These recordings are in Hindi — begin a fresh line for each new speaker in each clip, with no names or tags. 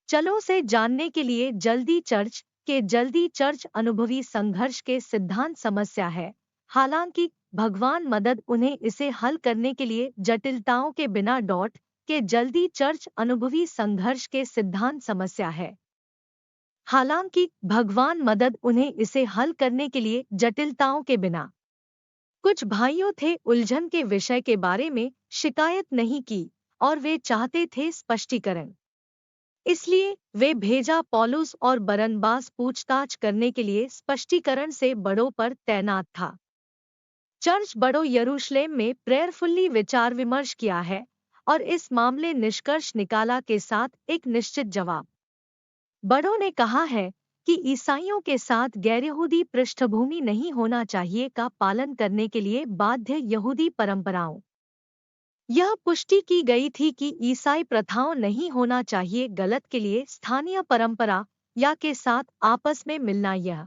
चलो से जानने के लिए जल्दी चर्च अनुभवी संघर्ष के सिद्धांत समस्या है। हालांकि भगवान मदद उन्हें इसे हल करने के लिए जटिलताओं के बिना के जल्दी चर्च अनुभवी संघर्ष के सिद्धांत समस्या है। हालांकि भगवान मदद उन्हें इसे हल करने के लिए जटिलताओं के बिना। कुछ भाइयों थे उलझन के विषय के बारे में शिकायत नहीं की और वे चाहते थे स्पष्टीकरण। इसलिए वे भेजा पौलुस और बरनबास पूछताछ करने के लिए स्पष्टीकरण से बड़ों पर तैनात था। चर्च बड़ों यरूशलेम में प्रेयरफुल्ली विचार विमर्श किया है और इस मामले निष्कर्ष निकाला के साथ एक निश्चित जवाब। बड़ों ने कहा है कि ईसाइयों के साथ गैरयहूदी पृष्ठभूमि नहीं होना चाहिए का पालन करने के लिए बाध्य यहूदी परंपराओं। यह पुष्टि की गई थी कि ईसाई प्रथाओं नहीं होना चाहिए गलत के लिए स्थानीय परंपरा या के साथ आपस में मिलना। यह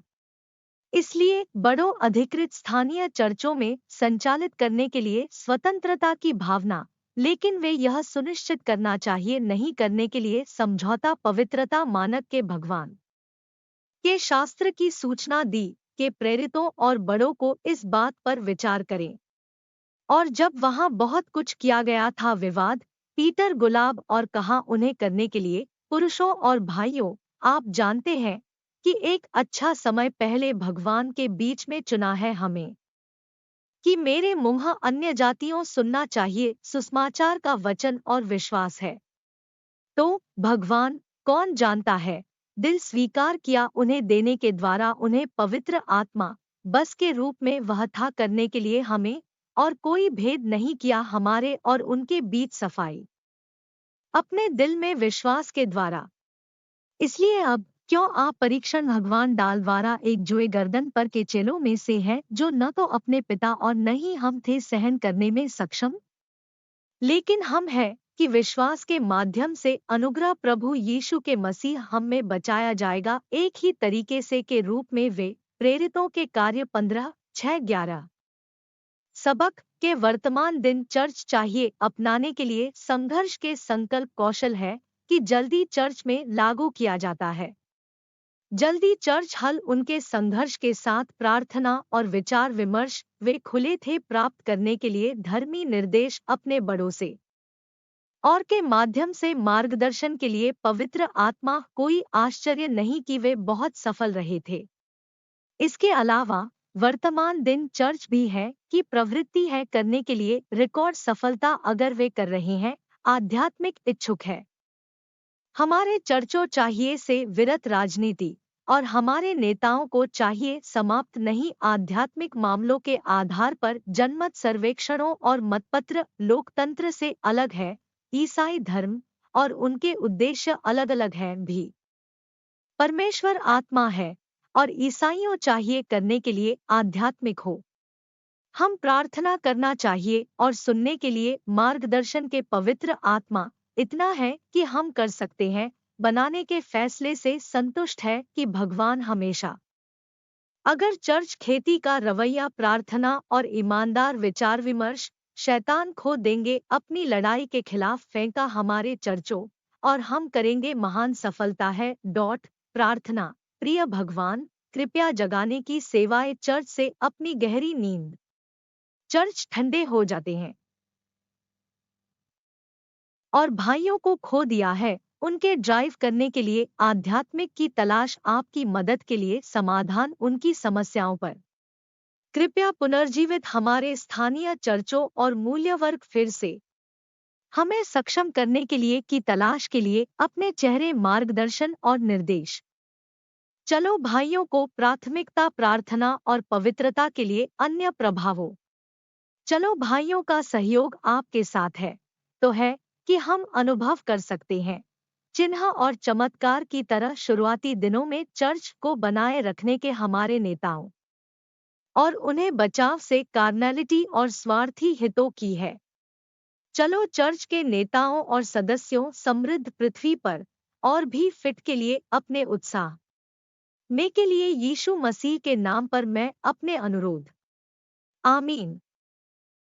इसलिए बड़ों अधिकृत स्थानीय चर्चों में संचालित करने के लिए स्वतंत्रता की भावना, लेकिन वे यह सुनिश्चित करना चाहिए नहीं करने के लिए समझौता पवित्रता मानक के भगवान के शास्त्र की सूचना दी कि प्रेरितों और बड़ों को इस बात पर विचार करें। और जब वहां बहुत कुछ किया गया था विवाद, पीटर गुलाब और कहा उन्हें करने के लिए पुरुषों और भाइयों, आप जानते हैं कि एक अच्छा समय पहले भगवान के बीच में चुना है हमें कि मेरे मुंह अन्य जातियों सुनना चाहिए सुसमाचार का वचन और विश्वास है। तो भगवान कौन जानता है दिल स्वीकार किया उन्हें देने के द्वारा उन्हें पवित्र आत्मा बस के रूप में वह था करने के लिए हमें और कोई भेद नहीं किया हमारे और उनके बीच सफाई अपने दिल में विश्वास के द्वारा। इसलिए अब क्यों आप परीक्षण भगवान डालवारा एक जुए गर्दन पर के चेलों में से है जो न तो अपने पिता और न ही हम थे सहन करने में सक्षम, लेकिन हम है कि विश्वास के माध्यम से अनुग्रह प्रभु यीशु के मसीह हम में बचाया जाएगा एक ही तरीके से के रूप में। वे प्रेरितों के कार्य 15:6-11 सबक के वर्तमान दिन चर्च चाहिए अपनाने के लिए संघर्ष के संकल्प कौशल है कि जल्दी चर्च में लागू किया जाता है। जल्दी चर्च हल उनके संघर्ष के साथ प्रार्थना और विचार विमर्श वे खुले थे प्राप्त करने के लिए धर्मी निर्देश अपने बड़ों से और के माध्यम से मार्गदर्शन के लिए पवित्र आत्मा। कोई आश्चर्य नहीं कि वे बहुत सफल रहे थे। इसके अलावा वर्तमान दिन चर्च भी है कि प्रवृत्ति है करने के लिए रिकॉर्ड सफलता अगर वे कर रहे हैं आध्यात्मिक इच्छुक है। हमारे चर्चों चाहिए से विरत राजनीति और हमारे नेताओं को चाहिए समाप्त नहीं आध्यात्मिक मामलों के आधार पर जनमत सर्वेक्षणों और मतपत्र लोकतंत्र से अलग है। ईसाई धर्म और उनके उद्देश्य अलग अलग हैं भी। परमेश्वर आत्मा है और ईसाइयों चाहिए करने के लिए आध्यात्मिक हो। हम प्रार्थना करना चाहिए और सुनने के लिए मार्गदर्शन के पवित्र आत्मा इतना है कि हम कर सकते हैं बनाने के फैसले से संतुष्ट है कि भगवान हमेशा अगर चर्च खेती का रवैया प्रार्थना और ईमानदार विचार विमर्श शैतान खो देंगे अपनी लड़ाई के खिलाफ फेंका हमारे चर्चों और हम करेंगे महान सफलता है। प्रार्थना प्रिय भगवान कृपया जगाने की सेवाएं चर्च से अपनी गहरी नींद। चर्च ठंडे हो जाते हैं और भाइयों को खो दिया है उनके ड्राइव करने के लिए आध्यात्मिक की तलाश आपकी मदद के लिए समाधान उनकी समस्याओं पर कृपया पुनर्जीवित हमारे स्थानीय चर्चों और मूल्य वर्ग फिर से हमें सक्षम करने के लिए की तलाश के लिए अपने चेहरे मार्गदर्शन और निर्देश। चलो भाइयों को प्राथमिकता प्रार्थना और पवित्रता के लिए अन्य प्रभावों। चलो भाइयों का सहयोग आपके साथ है तो है कि हम अनुभव कर सकते हैं चिन्ह और चमत्कार की तरह शुरुआती दिनों में चर्च को बनाए रखने के हमारे नेताओं और उन्हें बचाव से कार्नैलिटी और स्वार्थी हितों की है। चलो चर्च के नेताओं और सदस्यों समृद्ध पृथ्वी पर और भी फिट के लिए अपने उत्साह में के लिए यीशु मसीह के नाम पर मैं अपने अनुरोध। आमीन।